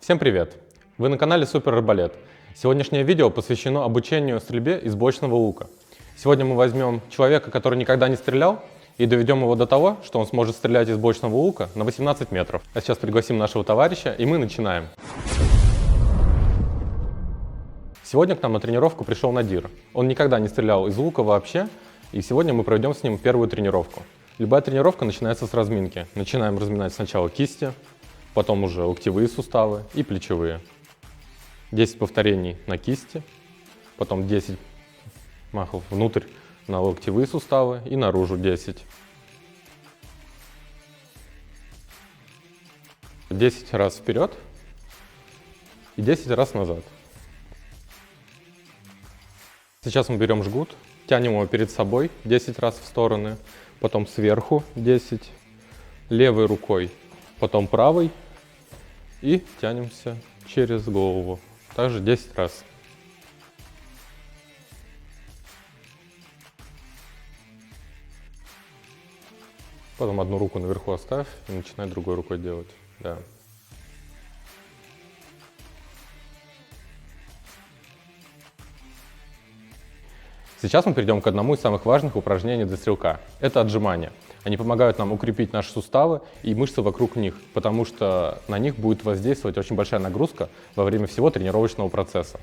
Всем привет! Вы на канале Супер Арбалет. Сегодняшнее видео посвящено обучению стрельбе из блочного лука. Сегодня мы возьмем человека, который никогда не стрелял, и доведем его до того, что он сможет стрелять из блочного лука на 18 метров. А сейчас пригласим нашего товарища, и мы начинаем. Сегодня к нам на тренировку пришел Надир. Он никогда не стрелял из лука вообще, и сегодня мы проведем с ним первую тренировку. Любая тренировка начинается с разминки. Начинаем разминать сначала кисти, потом уже локтевые суставы и плечевые. 10 повторений на кисти, потом 10 махов внутрь на локтевые суставы и наружу 10. 10 раз вперед и 10 раз назад. Сейчас мы берем жгут, тянем его перед собой 10 раз в стороны, потом сверху 10, левой рукой, потом правой и тянемся через голову, также 10 раз. Потом одну руку наверху оставь и начинай другой рукой делать. Да. Сейчас мы перейдем к одному из самых важных упражнений для стрелка. Это отжимания. Они помогают нам укрепить наши суставы и мышцы вокруг них, потому что на них будет воздействовать очень большая нагрузка во время всего тренировочного процесса.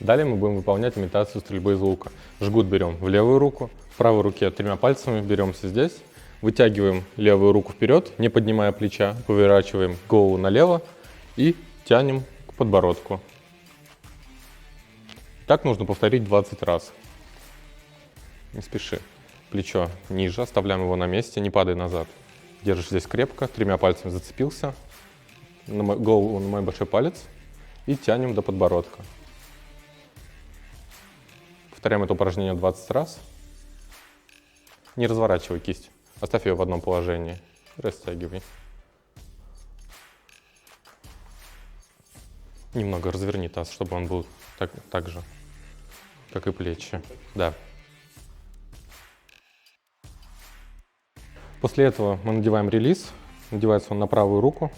Далее мы будем выполнять имитацию стрельбы из лука. Жгут берем в левую руку, в правой руке 3 пальцами беремся здесь, вытягиваем левую руку вперед, не поднимая плеча, поворачиваем голову налево и тянем к подбородку. Так нужно повторить 20 раз. Не спеши. Плечо ниже, оставляем его на месте, не падай назад. Держишь здесь крепко, 3 пальцами зацепился, голову на мой большой палец и тянем до подбородка. Повторяем это упражнение 20 раз. Не разворачивай кисть, оставь ее в одном положении. Растягивай. Немного разверни таз, чтобы он был так же, как и плечи. Да. После этого мы надеваем релиз. Надевается он на правую руку.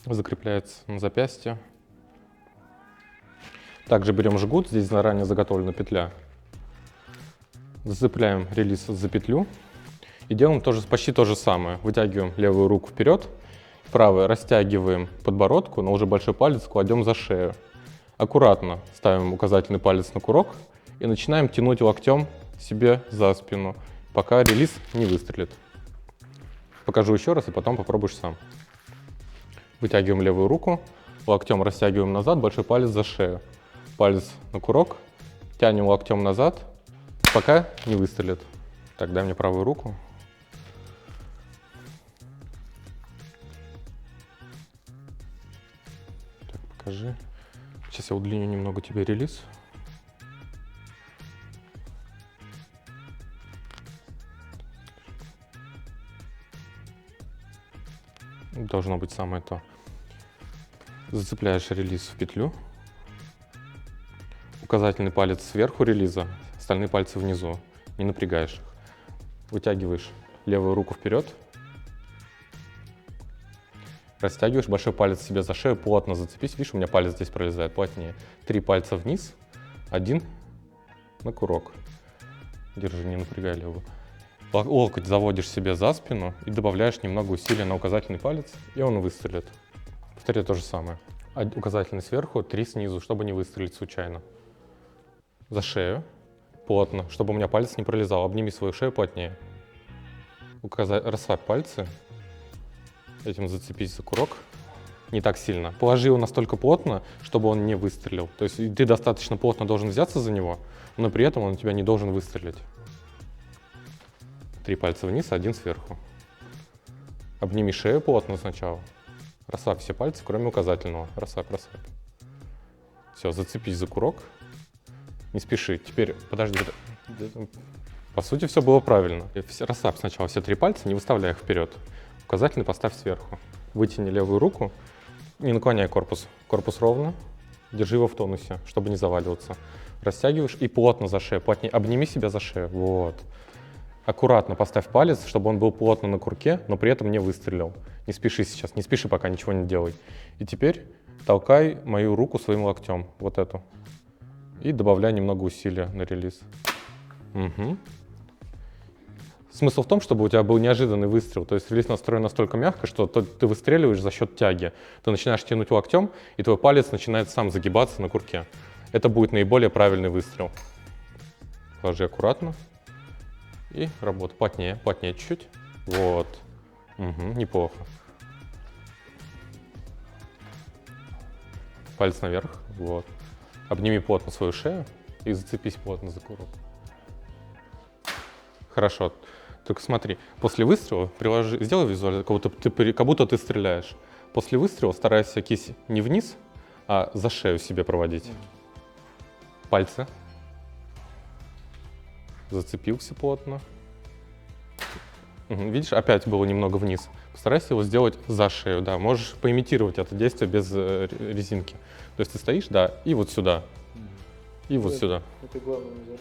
Закрепляется на запястье. Также берем жгут, здесь заранее заготовлена петля. Зацепляем релиз за петлю и делаем почти то же самое. Вытягиваем левую руку вперед, правой растягиваем подбородку, но уже большой палец кладем за шею. Аккуратно ставим указательный палец на курок и начинаем тянуть локтем себе за спину, пока релиз не выстрелит. Покажу еще раз и потом попробуешь сам. Вытягиваем левую руку, локтем растягиваем назад, большой палец за шею. Палец на курок, тянем локтем назад, пока не выстрелит. Так, дай мне правую руку. Так, покажи. Сейчас я удлиню немного тебе релиз. Должно быть самое то. Зацепляешь релиз в петлю. Указательный палец сверху релиза, остальные пальцы внизу. Не напрягаешь их. Вытягиваешь левую руку вперед. Растягиваешь большой палец себе за шею, плотно зацепись. Видишь, у меня палец здесь пролезает плотнее. 3 пальца вниз, 1 на курок. Держи, не напрягай левую. Локоть заводишь себе за спину и добавляешь немного усилия на указательный палец, и он выстрелит. Повтори то же самое. Указательный сверху, 3 снизу, чтобы не выстрелить случайно. За шею, плотно, чтобы у меня палец не пролезал. Обними свою шею плотнее. Расслабь пальцы. Этим зацепись за курок. Не так сильно. Положи его настолько плотно, чтобы он не выстрелил. То есть ты достаточно плотно должен взяться за него, но при этом он у тебя не должен выстрелить. 3 пальца вниз, 1 сверху. Обними шею плотно сначала. Расслабь все пальцы, кроме указательного. Расслабь. Все, зацепись за курок. Не спеши. Теперь, подожди. По сути, все было правильно. Расслабь сначала все 3 пальца, не выставляй их вперед. Указательный поставь сверху. Вытяни левую руку, не наклоняй корпус. Корпус ровно, держи его в тонусе, чтобы не заваливаться. Растягиваешь и плотно за шею, плотнее. Обними себя за шею, вот. Аккуратно поставь палец, чтобы он был плотно на курке, но при этом не выстрелил. Не спеши сейчас, не спеши, пока ничего не делай. И теперь толкай мою руку своим локтем, вот эту. И добавляй немного усилия на релиз. Угу. Смысл в том, чтобы у тебя был неожиданный выстрел. То есть релиз настроен настолько мягко, что ты выстреливаешь за счет тяги. Ты начинаешь тянуть локтем, и твой палец начинает сам загибаться на курке. Это будет наиболее правильный выстрел. Положи аккуратно. И работа. Плотнее, плотнее чуть-чуть. Вот. Угу, неплохо. Палец наверх. Вот. Обними плотно свою шею и зацепись плотно за курок. Хорошо. Только смотри, после выстрела сделай визуально, как будто ты стреляешь. После выстрела старайся кисть не вниз, а за шею себе проводить. Пальцы. Зацепился плотно. Угу, видишь, опять было немного вниз. Постарайся его сделать за шею, да. Можешь поимитировать это действие без резинки. То есть ты стоишь, да, и вот сюда. И вот сюда. Это главное не забыть.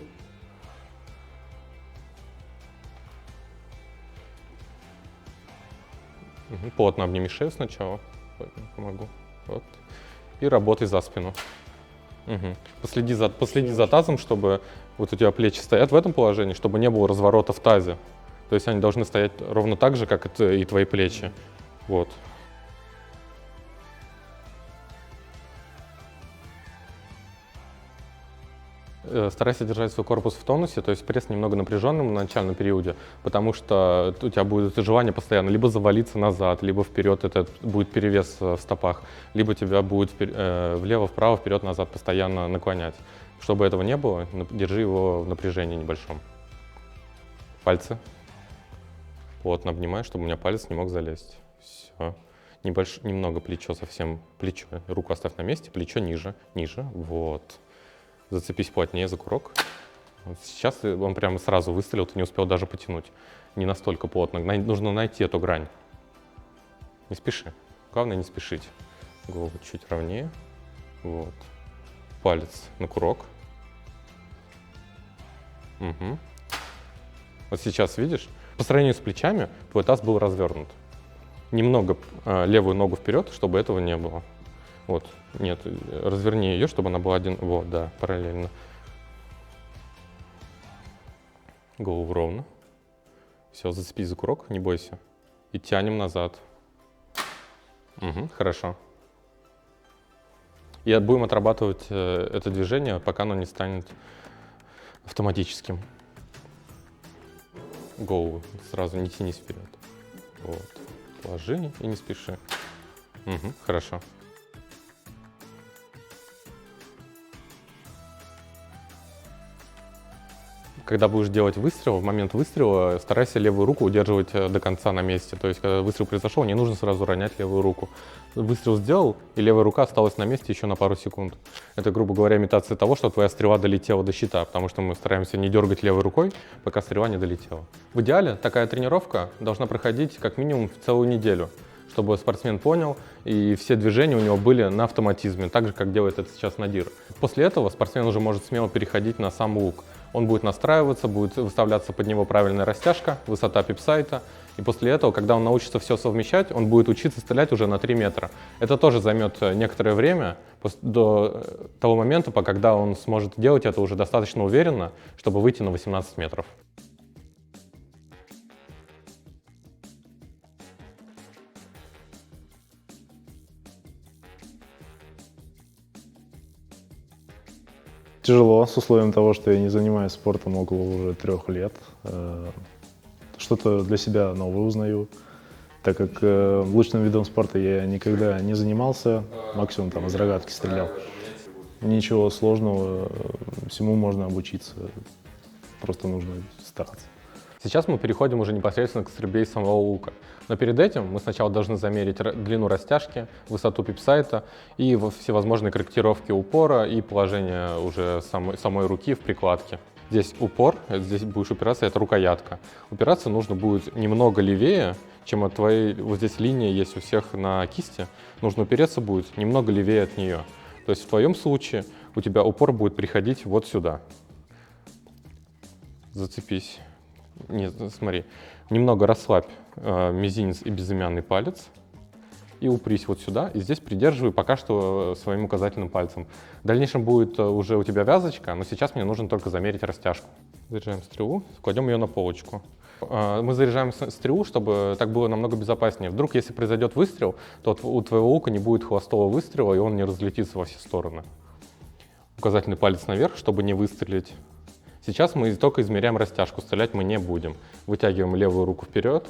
Угу, плотно обними шею сначала. Помогу. Вот. И работай за спину. Угу. Последи за тазом, чтобы вот у тебя плечи стоят в этом положении, чтобы не было разворота в тазе. То есть они должны стоять ровно так же, как и твои плечи. Вот. Старайся держать свой корпус в тонусе, то есть пресс немного напряженным на начальном периоде, потому что у тебя будет желание постоянно либо завалиться назад, либо вперед, это будет перевес в стопах, либо тебя будет влево, вправо, вперед, назад постоянно наклонять. Чтобы этого не было, держи его в напряжении небольшом. Пальцы. Плотно обнимай, чтобы у меня палец не мог залезть. Все. Немного плечо, совсем плечо. Руку оставь на месте, плечо ниже, ниже. Вот. Зацепись плотнее за курок. Вот сейчас он прямо сразу выстрелил, ты не успел даже потянуть. Не настолько плотно. Нужно найти эту грань. Не спеши. Главное не спешить. Голову чуть ровнее. Вот. Палец на курок. Угу. Вот сейчас видишь, по сравнению с плечами твой таз был развернут. Немного левую ногу вперед, чтобы этого не было. Вот, нет, разверни ее, чтобы она была один, вот, да, параллельно. Голову ровно. Все, зацепись за курок, не бойся. И тянем назад. Угу, хорошо. И будем отрабатывать это движение, пока оно не станет автоматическим. Голову сразу не тянись вперед. Вот, положи и не спеши. Угу, хорошо. Когда будешь делать выстрел, в момент выстрела старайся левую руку удерживать до конца на месте. То есть, когда выстрел произошел, не нужно сразу ронять левую руку. Выстрел сделал, и левая рука осталась на месте еще на пару секунд. Это, грубо говоря, имитация того, что твоя стрела долетела до щита, потому что мы стараемся не дергать левой рукой, пока стрела не долетела. В идеале такая тренировка должна проходить как минимум в целую неделю, чтобы спортсмен понял, и все движения у него были на автоматизме, так же, как делает это сейчас Надир. После этого спортсмен уже может смело переходить на сам лук. Он будет настраиваться, будет выставляться под него правильная растяжка, высота пипсайта. И после этого, когда он научится все совмещать, он будет учиться стрелять уже на 3 метра. Это тоже займет некоторое время, до того момента, когда он сможет делать это уже достаточно уверенно, чтобы выйти на 18 метров. Тяжело, с условием того, что я не занимаюсь спортом около уже 3 лет. Что-то для себя новое узнаю, так как лучным видом спорта я никогда не занимался, максимум там из рогатки стрелял. Ничего сложного, всему можно обучиться, просто нужно стараться. Сейчас мы переходим уже непосредственно к стрельбе из самого лука. Но перед этим мы сначала должны замерить длину растяжки, высоту пипсайта и всевозможные корректировки упора и положение уже самой руки в прикладке. Здесь упор, здесь будешь упираться, это рукоятка. Упираться нужно будет немного левее, чем от твоей, вот здесь линия есть у всех на кисти. Нужно упереться будет немного левее от нее. То есть в твоем случае у тебя упор будет приходить вот сюда. Зацепись. Нет, смотри. Немного расслабь мизинец и безымянный палец. И упрись вот сюда. И здесь придерживай пока что своим указательным пальцем. В дальнейшем будет уже у тебя вязочка, но сейчас мне нужно только замерить растяжку. Заряжаем стрелу, кладем ее на полочку. Мы заряжаем стрелу, чтобы так было намного безопаснее. Вдруг, если произойдет выстрел, то у твоего лука не будет хвостового выстрела, и он не разлетится во все стороны. Указательный палец наверх, чтобы не выстрелить. Сейчас мы только измеряем растяжку, стрелять мы не будем. Вытягиваем левую руку вперед,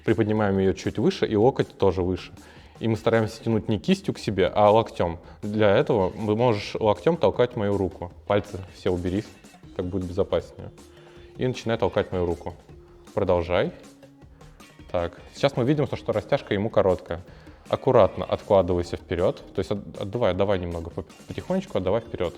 приподнимаем ее чуть выше, и локоть тоже выше. И мы стараемся тянуть не кистью к себе, а локтем. Для этого ты можешь локтем толкать мою руку. Пальцы все убери, так будет безопаснее. И начинай толкать мою руку. Продолжай. Так, сейчас мы видим, что растяжка ему короткая. Аккуратно откладывайся вперед. То есть отдавай немного потихонечку, отдавай вперед.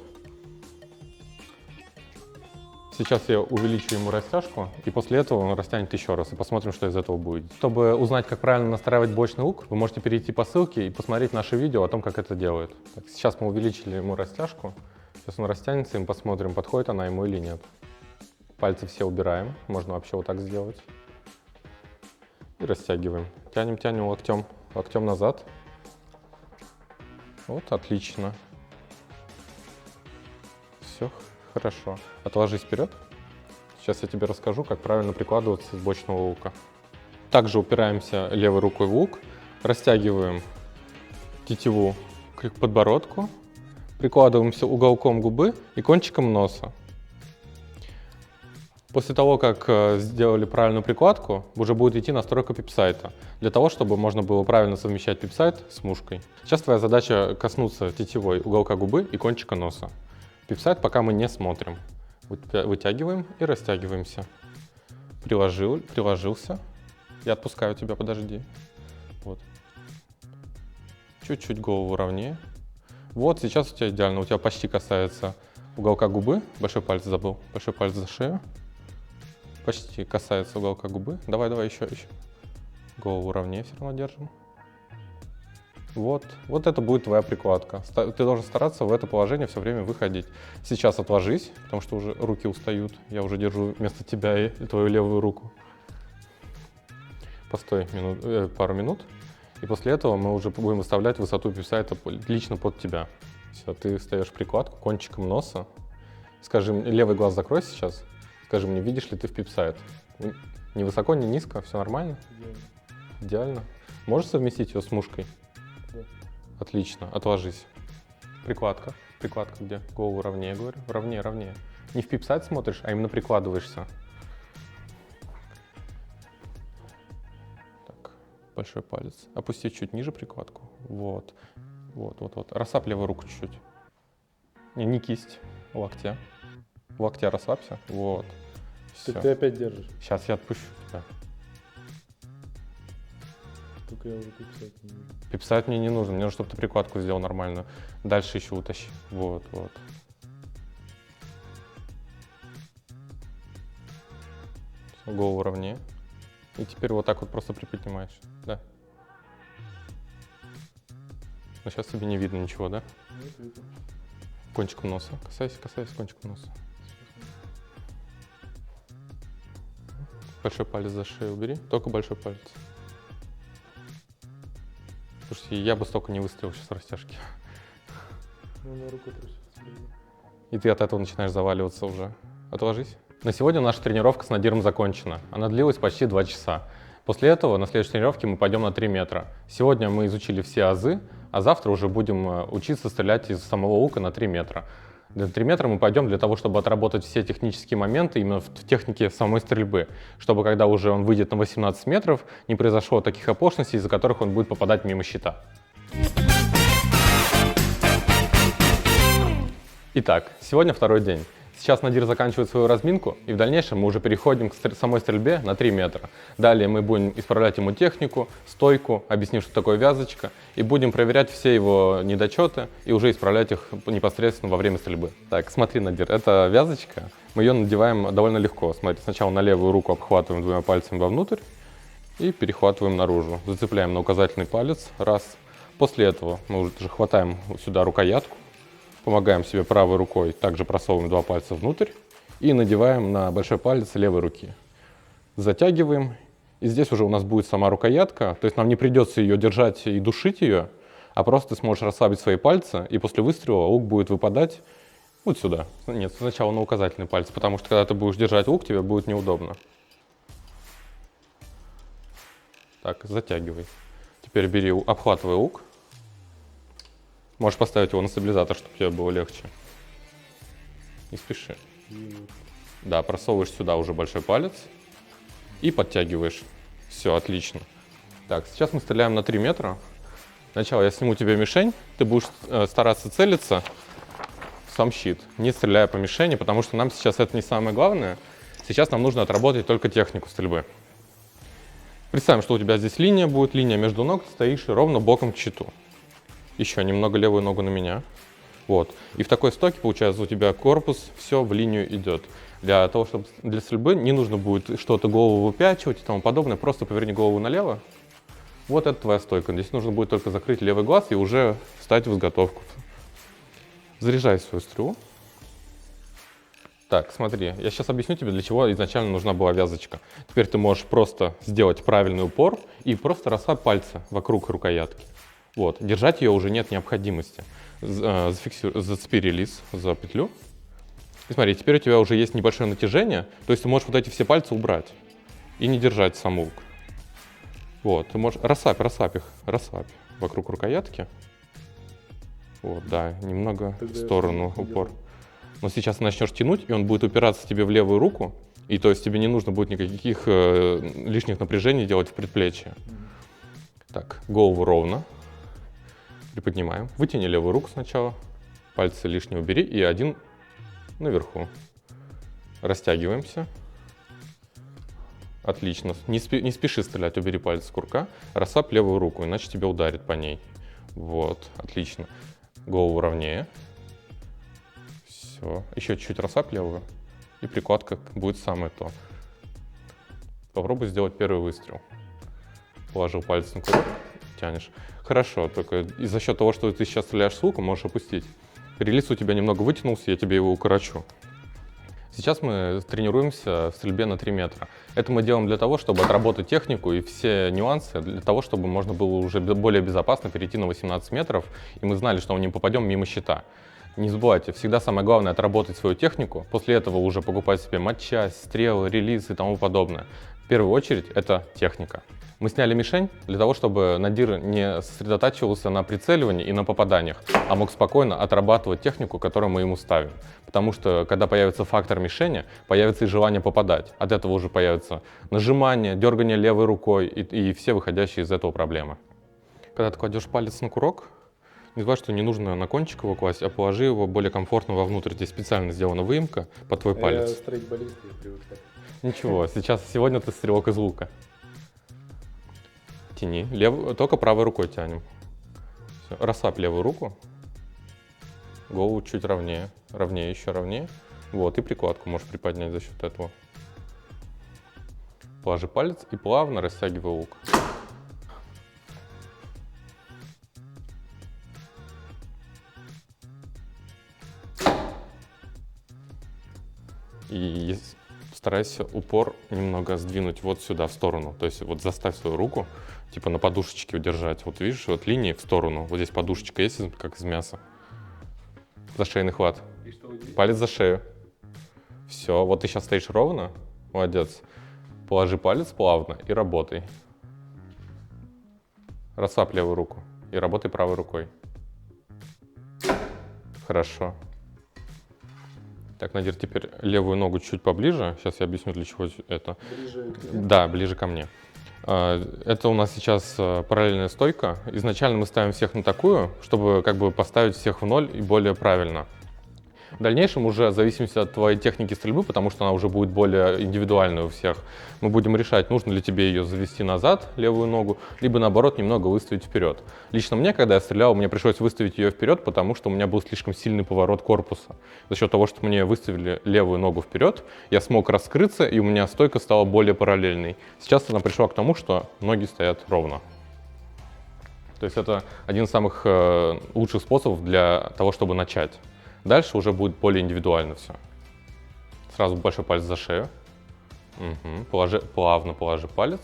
Сейчас я увеличу ему растяжку, и после этого он растянет еще раз, и посмотрим, что из этого будет. Чтобы узнать, как правильно настраивать бочный лук, вы можете перейти по ссылке и посмотреть наше видео о том, как это делают. Так, сейчас мы увеличили ему растяжку. Сейчас он растянется, и мы посмотрим, подходит она ему или нет. Пальцы все убираем, можно вообще вот так сделать. И растягиваем. Тянем локтем назад. Вот, отлично. Все хорошо. Отложись вперед. Сейчас я тебе расскажу, как правильно прикладываться с бочного лука. Также упираемся левой рукой в лук, растягиваем тетиву к подбородку, прикладываемся уголком губы и кончиком носа. После того, как сделали правильную прикладку, уже будет идти настройка пипсайта, для того, чтобы можно было правильно совмещать пипсайт с мушкой. Сейчас твоя задача коснуться тетивой уголка губы и кончика носа. Пипсайт пока мы не смотрим. Вытягиваем и растягиваемся. Приложился. Я отпускаю тебя, подожди. Вот. Чуть-чуть голову ровнее. Вот, сейчас у тебя идеально. У тебя почти касается уголка губы. Большой палец забыл. Большой палец за шею. Почти касается уголка губы. Давай, еще. Голову ровнее все равно держим. Вот это будет твоя прикладка. Ты должен стараться в это положение все время выходить. Сейчас отложись, потому что уже руки устают. Я уже держу вместо тебя и твою левую руку. Постой пару минут. И после этого мы уже будем выставлять высоту пипсайта лично под тебя. Все, ты встаешь в прикладку кончиком носа. Скажи, левый глаз закрой сейчас. Скажи мне, видишь ли ты в пипсайт? Ни высоко, ни низко, все нормально? Идеально. Можешь совместить ее с мушкой? Да. Отлично, отложись. Прикладка где? Голову ровнее, говорю. Ровнее. Не в пипсайт смотришь, а именно прикладываешься. Так, большой палец. Опусти чуть ниже прикладку. Вот. Расслабь левую руку чуть-чуть. Не кисть, локтя. Локтя расслабься. Вот. Все. Так ты опять держишь. Сейчас я отпущу тебя. Только я уже пипсайт не вижу. Пипсайт мне не нужен. Мне нужно, чтобы ты прикладку сделал нормальную. Дальше еще утащи. Вот. Все, голову ровнее. И теперь вот так вот просто приподнимаешь. Да. Но сейчас тебе не видно ничего, да? Нет, видно. Кончиком носа. Касайся кончиком носа. Большой палец за шею убери. Только большой палец. Слушайте, я бы столько не выставил сейчас растяжки. Ну, на руку трусится. И ты от этого начинаешь заваливаться уже. Отложись. На сегодня наша тренировка с Надиром закончена. Она длилась почти 2 часа. После этого на следующей тренировке мы пойдем на 3 метра. Сегодня мы изучили все азы, а завтра уже будем учиться стрелять из самого лука на 3 метра. На 3 метра мы пойдем для того, чтобы отработать все технические моменты именно в технике самой стрельбы, чтобы когда уже он выйдет на 18 метров, не произошло таких оплошностей, из-за которых он будет попадать мимо щита. Итак, сегодня второй день. Сейчас Надир заканчивает свою разминку, и в дальнейшем мы уже переходим к самой стрельбе на 3 метра. Далее мы будем исправлять ему технику, стойку, объяснив, что такое вязочка, и будем проверять все его недочеты и уже исправлять их непосредственно во время стрельбы. Так, смотри, Надир, это вязочка. Мы ее надеваем довольно легко. Смотри, сначала на левую руку обхватываем 2 пальцами вовнутрь и перехватываем наружу. Зацепляем на указательный палец, раз. После этого мы уже хватаем сюда рукоятку Помогаем себе правой рукой, также просовываем 2 пальца внутрь и надеваем на большой палец левой руки. Затягиваем, и здесь уже у нас будет сама рукоятка, то есть нам не придется ее держать и душить ее, а просто ты сможешь расслабить свои пальцы, и после выстрела лук будет выпадать вот сюда. Нет, сначала на указательный палец, потому что когда ты будешь держать лук, тебе будет неудобно. Так, затягивай. Теперь бери, обхватывай лук. Можешь поставить его на стабилизатор, чтобы тебе было легче. Не спеши. Да, просовываешь сюда уже большой палец и подтягиваешь. Все, отлично. Так, сейчас мы стреляем на 3 метра. Сначала я сниму тебе мишень, ты будешь стараться целиться в сам щит, не стреляя по мишени, потому что нам сейчас это не самое главное. Сейчас нам нужно отработать только технику стрельбы. Представим, что у тебя здесь линия будет, линия между ног, ты стоишь ровно боком к щиту. Еще немного левую ногу на меня. Вот. И в такой стойке, получается, у тебя корпус все в линию идет. Для того, чтобы для стрельбы не нужно будет что-то голову выпячивать и тому подобное. Просто поверни голову налево. Вот это твоя стойка. Здесь нужно будет только закрыть левый глаз и уже встать в изготовку. Заряжай свою стрелу. Так, смотри, я сейчас объясню тебе, для чего изначально нужна была вязочка. Теперь ты можешь просто сделать правильный упор и просто расслабь пальцы вокруг рукоятки. Вот, держать ее уже нет необходимости. Зацепи релиз за петлю. И смотри, теперь у тебя уже есть небольшое натяжение, то есть ты можешь вот эти все пальцы убрать и не держать сам лук. Вот, ты можешь расслабь их вокруг рукоятки. Вот, да, немного в сторону упор. Но сейчас ты начнешь тянуть, и он будет упираться тебе в левую руку, и то есть тебе не нужно будет никаких лишних напряжений делать в предплечье. Так, голову ровно. Приподнимаем. Вытяни левую руку сначала, пальцы лишние убери и один наверху. Растягиваемся. Отлично. Не спеши стрелять, убери палец с курка. Расслабь левую руку, иначе тебя ударит по ней. Вот, отлично. Голову ровнее. Все. Еще чуть-чуть расслабь левую. И прикладка будет самое то. Попробуй сделать первый выстрел. Положил палец на курок, тянешь. Хорошо, только и за счет того, что ты сейчас стреляешь с луком, можешь опустить. Релиз у тебя немного вытянулся, я тебе его укорочу. Сейчас мы тренируемся в стрельбе на 3 метра. Это мы делаем для того, чтобы отработать технику и все нюансы, для того, чтобы можно было уже более безопасно перейти на 18 метров, и мы знали, что мы не попадем мимо щита. Не забывайте, всегда самое главное отработать свою технику, после этого уже покупать себе матчасть, стрелы, релиз и тому подобное. В первую очередь это техника. Мы сняли мишень для того, чтобы Надир не сосредотачивался на прицеливании и на попаданиях, а мог спокойно отрабатывать технику, которую мы ему ставим. Потому что, когда появится фактор мишени, появится и желание попадать. От этого уже появится нажимание, дергание левой рукой и все выходящие из этого проблемы. Когда ты кладешь палец на курок, не забывай, что не нужно на кончик его класть, а положи его более комфортно вовнутрь. Здесь специально сделана выемка под твой палец. Я стрейкболист, я привык так. Ничего, сегодня ты стрелок из лука. Тяни, только правой рукой тянем. Все. Расслабь левую руку, голову чуть ровнее, еще ровнее. Вот, и прикладку можешь приподнять за счет этого. Положи палец и плавно растягивай лук. И старайся упор немного сдвинуть вот сюда, в сторону. То есть вот заставь свою руку, типа на подушечке удержать. Вот видишь, вот линии в сторону. Вот здесь подушечка есть, как из мяса. За шейный хват. Палец за шею. Все, вот ты сейчас стоишь ровно. Молодец. Положи палец плавно и работай. Расслабь левую руку и работай правой рукой. Хорошо. Так, Надир, теперь левую ногу чуть поближе. Сейчас я объясню, для чего это. Ближе? Да, ближе ко мне. Это у нас сейчас параллельная стойка. Изначально мы ставим всех на такую, чтобы как бы поставить всех в ноль и более правильно. В дальнейшем уже в зависимости от твоей техники стрельбы, потому что она уже будет более индивидуальная у всех, мы будем решать, нужно ли тебе ее завести назад, левую ногу, либо наоборот немного выставить вперед. Лично мне, когда я стрелял, мне пришлось выставить ее вперед, потому что у меня был слишком сильный поворот корпуса. За счет того, что мне выставили левую ногу вперед, я смог раскрыться, и у меня стойка стала более параллельной. Сейчас она пришла к тому, что ноги стоят ровно. То есть это один из самых лучших способов для того, чтобы начать. Дальше уже будет более индивидуально все. Сразу большой палец за шею. Угу. Плавно положи палец.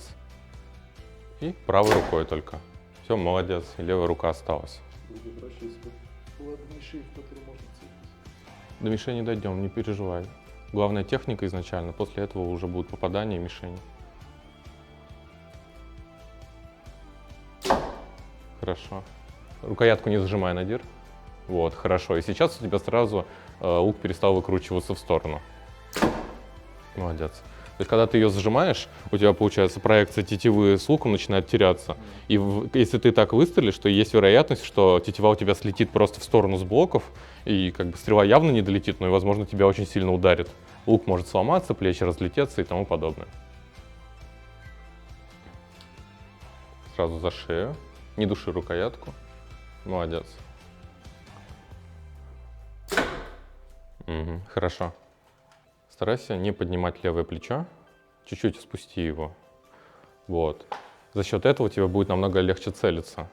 И правой рукой только. Все, молодец. И левая рука осталась. Будет проще, если была бы мишень, в которую можно целиться. До мишени дойдем, не переживай. Главная техника изначально, после этого уже будут попадания и мишени. Хорошо. Рукоятку не зажимай, Надир. Вот, хорошо. И сейчас у тебя сразу лук перестал выкручиваться в сторону. Молодец. То есть, когда ты ее зажимаешь, у тебя, получается, проекция тетивы с луком начинает теряться. И если ты так выстрелишь, то есть вероятность, что тетива у тебя слетит просто в сторону с блоков, и как бы стрела явно не долетит, но и, возможно, тебя очень сильно ударит. Лук может сломаться, плечи разлететься и тому подобное. Сразу за шею. Не души рукоятку. Молодец. Угу, хорошо. Старайся не поднимать левое плечо, чуть-чуть спусти его. Вот. За счет этого тебе будет намного легче целиться.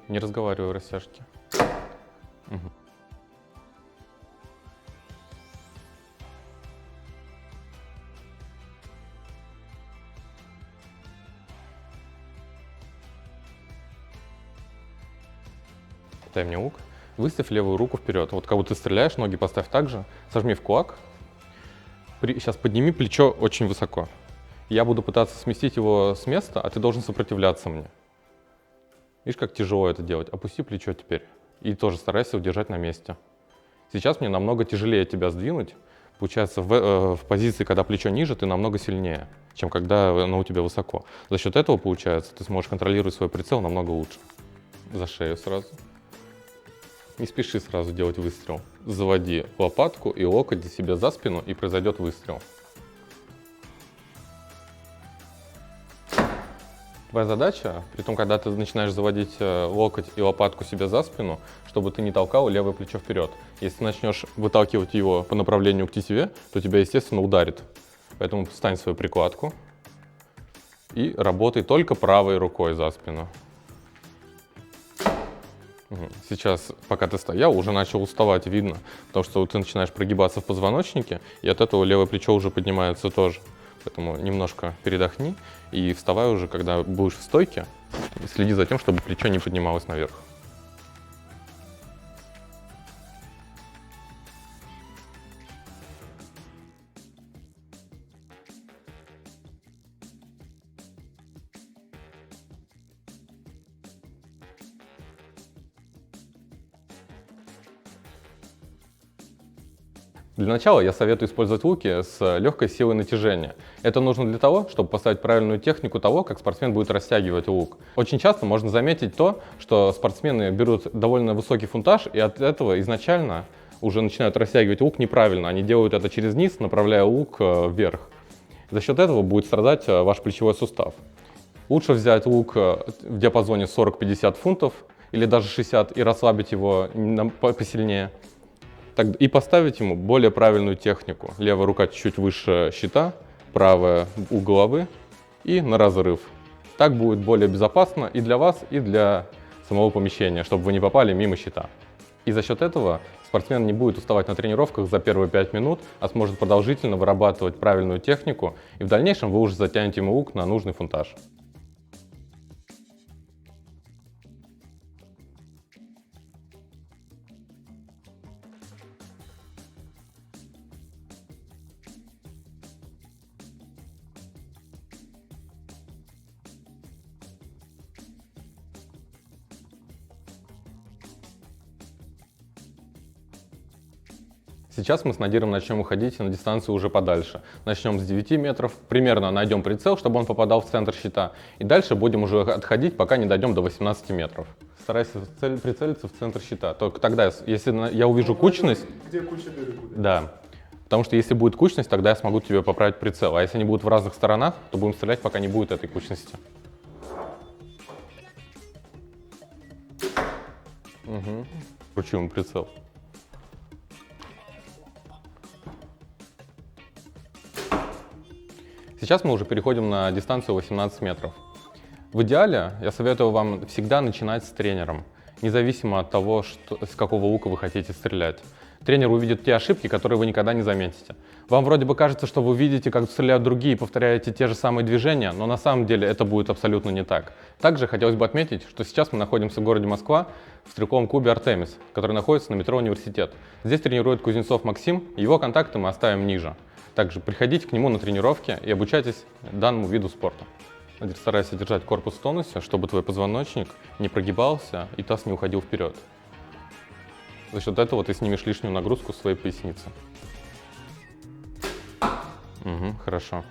Не разговаривай в растяжке. Угу. Дай мне лук. Выставь левую руку вперед. Вот как будто ты стреляешь, ноги поставь так же. Сожми в кулак. Сейчас подними плечо очень высоко. Я буду пытаться сместить его с места, а ты должен сопротивляться мне. Видишь, как тяжело это делать? Опусти плечо теперь. И тоже старайся удержать на месте. Сейчас мне намного тяжелее тебя сдвинуть. Получается, в позиции, когда плечо ниже, ты намного сильнее, чем когда оно у тебя высоко. За счет этого, получается, ты сможешь контролировать свой прицел намного лучше. За шею сразу. Не спеши сразу делать выстрел. Заводи лопатку и локоть себе за спину, и произойдет выстрел. Твоя задача, при том, когда ты начинаешь заводить локоть и лопатку себе за спину, чтобы ты не толкал левое плечо вперед. Если ты начнешь выталкивать его по направлению к тетиве, то тебя, естественно, ударит. Поэтому встань в свою прикладку и работай только правой рукой за спину. Сейчас, пока ты стоял, уже начал уставать, видно, потому что ты начинаешь прогибаться в позвоночнике, и от этого левое плечо уже поднимается тоже. Поэтому немножко передохни и вставай уже, когда будешь в стойке, и следи за тем, чтобы плечо не поднималось наверх. Для начала я советую использовать луки с легкой силой натяжения. Это нужно для того, чтобы поставить правильную технику того, как спортсмен будет растягивать лук. Очень часто можно заметить то, что спортсмены берут довольно высокий фунтаж и от этого изначально уже начинают растягивать лук неправильно. Они делают это через низ, направляя лук вверх. За счет этого будет страдать ваш плечевой сустав. Лучше взять лук в диапазоне 40-50 фунтов или даже 60 и расслабить его посильнее. И поставить ему более правильную технику. Левая рука чуть-чуть выше щита, правая у головы и на разрыв. Так будет более безопасно и для вас, и для самого помещения, чтобы вы не попали мимо щита. И за счет этого спортсмен не будет уставать на тренировках за первые 5 минут, а сможет продолжительно вырабатывать правильную технику, и в дальнейшем вы уже затянете ему лук на нужный фунтаж. Сейчас мы с Надиром начнем уходить на дистанцию уже подальше. Начнем с 9 метров, примерно найдем прицел, чтобы он попадал в центр щита, и дальше будем уже отходить, пока не дойдем до 18 метров. Старайся прицелиться в центр щита. Только тогда, если я увижу кучность... Где куча дыры будет? Да. Потому что если будет кучность, тогда я смогу тебе поправить прицел. А если они будут в разных сторонах, то будем стрелять, пока не будет этой кучности. Угу. Кручу ему прицел. Сейчас мы уже переходим на дистанцию 18 метров. В идеале я советую вам всегда начинать с тренером. независимо от того, с какого лука вы хотите стрелять. Тренер увидит те ошибки, которые вы никогда не заметите. Вам вроде бы кажется, что вы видите, как стреляют другие, и повторяете те же самые движения, но на самом деле это будет абсолютно не так. Также хотелось бы отметить, что сейчас мы находимся в городе Москва в стрелковом клубе «Артемис», который находится на метро «Университет». Здесь тренирует Кузнецов Максим, его контакты мы оставим ниже. Также приходите к нему на тренировки и обучайтесь данному виду спорта. Старайся держать корпус в тонусе, чтобы твой позвоночник не прогибался и таз не уходил вперед. За счет этого ты снимешь лишнюю нагрузку с своей поясницы. Хорошо.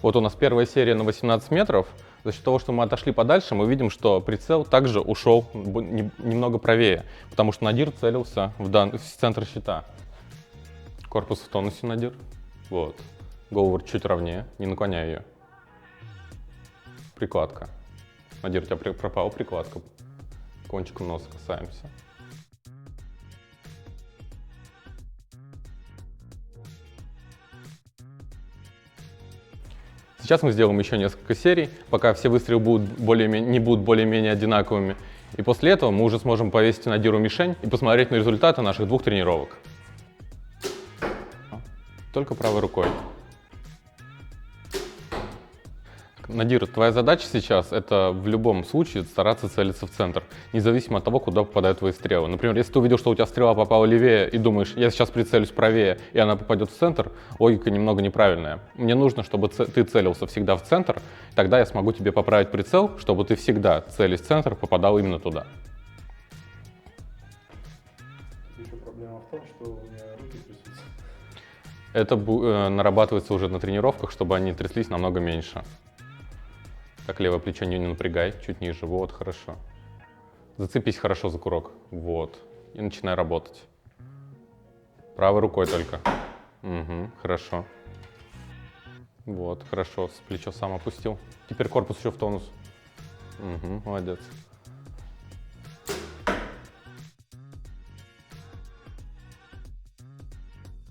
Вот у нас первая серия на 18 метров. За счет того, что мы отошли подальше, мы видим, что прицел также ушел немного правее, потому что Надир целился в центр щита. Корпус в тонусе, Надир. Вот. Голову чуть ровнее, не наклоняй ее. Прикладка. Надир, у тебя пропала прикладка. Кончиком носа касаемся. Сейчас мы сделаем еще несколько серий, пока все выстрелы не будут более-менее одинаковыми. И после этого мы уже сможем повесить Надиру мишень и посмотреть на результаты наших 2 тренировок. Только правой рукой. Надир, твоя задача сейчас — это в любом случае стараться целиться в центр, независимо от того, куда попадают твои стрелы. Например, если ты увидел, что у тебя стрела попала левее и думаешь, я сейчас прицелюсь правее, и она попадет в центр, логика немного неправильная. Мне нужно, чтобы ты целился всегда в центр, тогда я смогу тебе поправить прицел, чтобы ты всегда, целясь в центр, попадал именно туда. Еще проблема в том, что у меня руки трясутся. Это нарабатывается уже на тренировках, чтобы они тряслись намного меньше. Так, левое плечо не напрягай, чуть ниже. Вот, хорошо. Зацепись хорошо за курок. Вот. И начинай работать. Правой рукой только. Хорошо. Вот, хорошо. С плечо сам опустил. Теперь корпус еще в тонус. Молодец.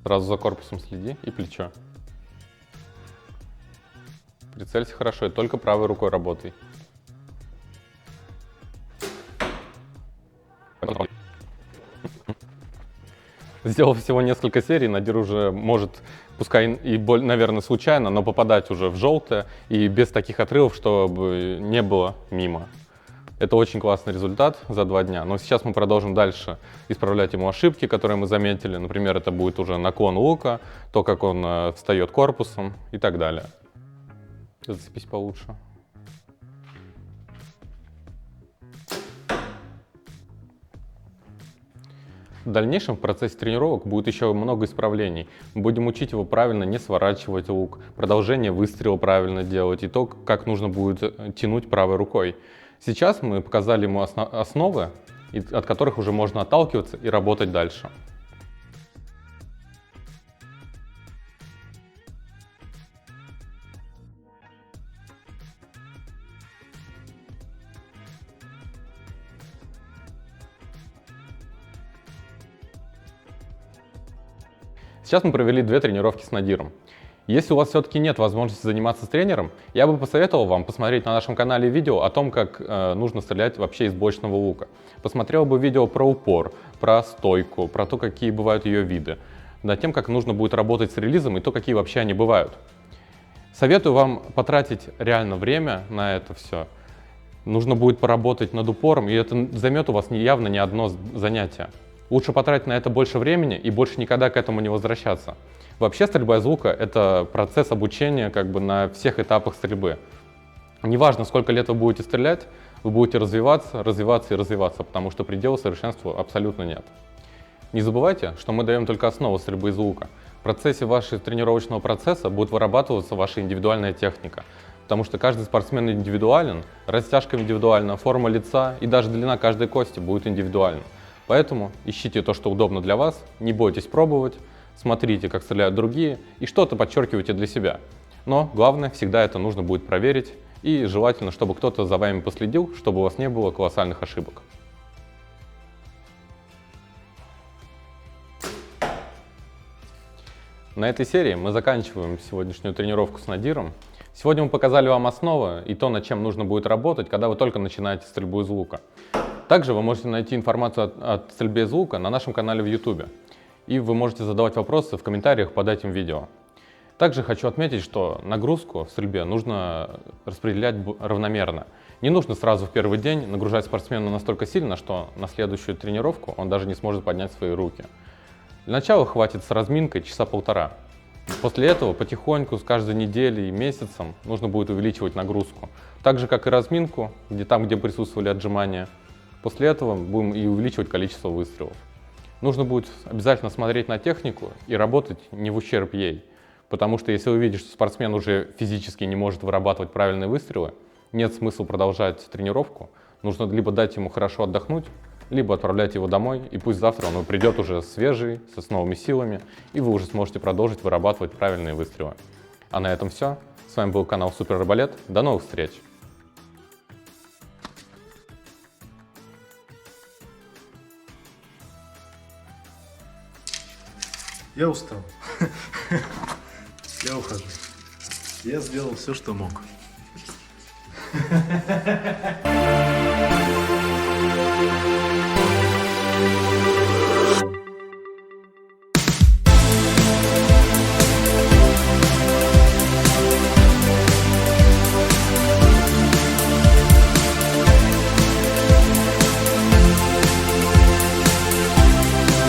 Сразу за корпусом следи и плечо. Прицелься хорошо и только правой рукой работай. Сделав всего несколько серий, Надир уже может, пускай и, наверное, случайно, но попадать уже в желтое и без таких отрывов, чтобы не было мимо. Это очень классный результат за 2 дня, но сейчас мы продолжим дальше исправлять ему ошибки, которые мы заметили. Например, это будет уже наклон лука, то, как он встает корпусом и так далее. Зацепись получше. В дальнейшем в процессе тренировок будет еще много исправлений. Мы будем учить его правильно не сворачивать лук, продолжение выстрела правильно делать и то, как нужно будет тянуть правой рукой. Сейчас мы показали ему основы, от которых уже можно отталкиваться и работать дальше. Сейчас мы провели 2 тренировки с Надиром. Если у вас все-таки нет возможности заниматься с тренером, я бы посоветовал вам посмотреть на нашем канале видео о том, как нужно стрелять вообще из блочного лука. Посмотрел бы видео про упор, про стойку, про то, какие бывают ее виды, над тем, как нужно будет работать с релизом и то, какие вообще они бывают. Советую вам потратить реально время на это все. Нужно будет поработать над упором, и это займет у вас явно не одно занятие. Лучше потратить на это больше времени и больше никогда к этому не возвращаться. Вообще стрельба из лука — это процесс обучения на всех этапах стрельбы. Неважно, сколько лет вы будете стрелять, вы будете развиваться, развиваться и развиваться, потому что предела совершенству абсолютно нет. Не забывайте, что мы даем только основу стрельбы из лука. В процессе вашего тренировочного процесса будет вырабатываться ваша индивидуальная техника, потому что каждый спортсмен индивидуален, растяжка индивидуальна, форма лица и даже длина каждой кости будет индивидуальна. Поэтому ищите то, что удобно для вас, не бойтесь пробовать, смотрите, как стреляют другие и что-то подчеркивайте для себя. Но главное, всегда это нужно будет проверить и желательно, чтобы кто-то за вами последил, чтобы у вас не было колоссальных ошибок. На этой серии мы заканчиваем сегодняшнюю тренировку с Надиром. Сегодня мы показали вам основы и то, над чем нужно будет работать, когда вы только начинаете стрельбу из лука. Также вы можете найти информацию о стрельбе из лука на нашем канале в YouTube. И вы можете задавать вопросы в комментариях под этим видео. Также хочу отметить, что нагрузку в стрельбе нужно распределять равномерно. Не нужно сразу в первый день нагружать спортсмена настолько сильно, что на следующую тренировку он даже не сможет поднять свои руки. Для начала хватит с разминкой часа полтора. После этого потихоньку, с каждой неделей и месяцем нужно будет увеличивать нагрузку. Так же, как и разминку, где присутствовали отжимания. После этого будем и увеличивать количество выстрелов. Нужно будет обязательно смотреть на технику и работать не в ущерб ей. Потому что если вы видите, что спортсмен уже физически не может вырабатывать правильные выстрелы, нет смысла продолжать тренировку. Нужно либо дать ему хорошо отдохнуть, либо отправлять его домой, и пусть завтра он придет уже свежий, с новыми силами, и вы уже сможете продолжить вырабатывать правильные выстрелы. А на этом все. С вами был канал Супер Арбалет. До новых встреч! Я устал. Я ухожу. Я сделал все, что мог.